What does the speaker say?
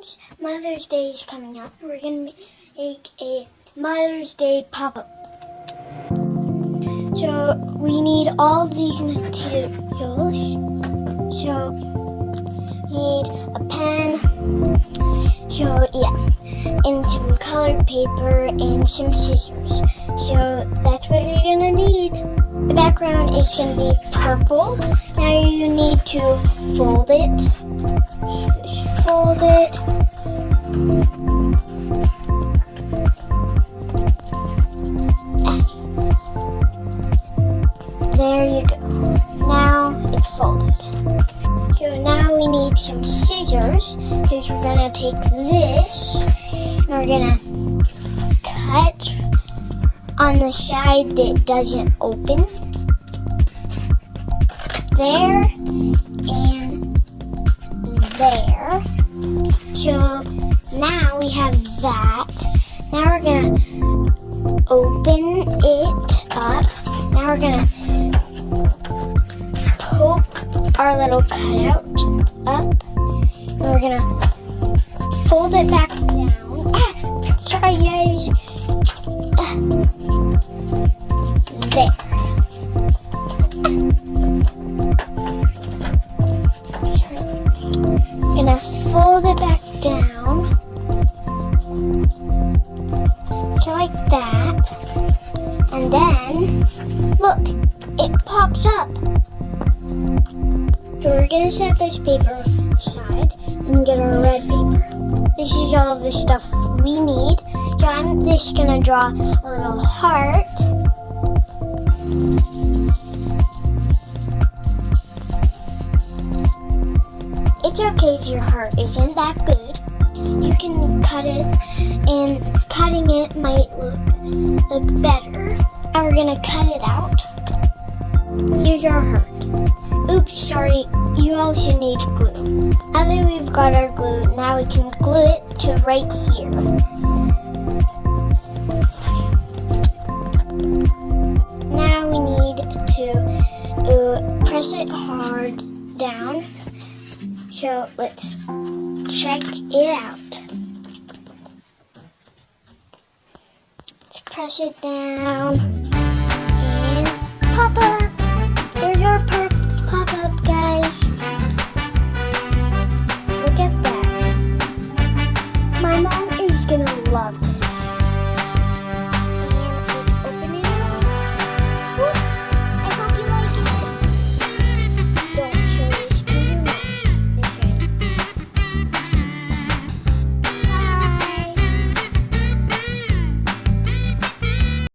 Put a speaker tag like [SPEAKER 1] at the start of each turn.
[SPEAKER 1] Since Mother's Day is coming up, we're going to make a Mother's Day pop-up. So we need all these materials. So we need a pen, and some colored paper and some scissors. So that's what you're going to need. The background is going to be purple. Now you need to fold it. Fold it. There you go. Now it's folded. So now we need some scissors because we're going to take this and we're going to cut on the side that doesn't open. There and there. So now we have that. Now we're going to open it up. Now we're going to poke our little cutout up. And we're going to fold it back down. Sorry guys. There. Gonna fold it back down. So like that. And then, look, it pops up. So we're gonna set this paper aside and get our red paper. This is all the stuff we need. So I'm just gonna draw a little heart. It's okay if your heart isn't that good. You can cut it, and cutting it might look better. And we're gonna cut it out. Here's our heart. Oops, sorry, you also need glue. Now that we've got our glue, now we can glue it to right here. Now we need to press it hard down. So let's check it out. Let's press it down.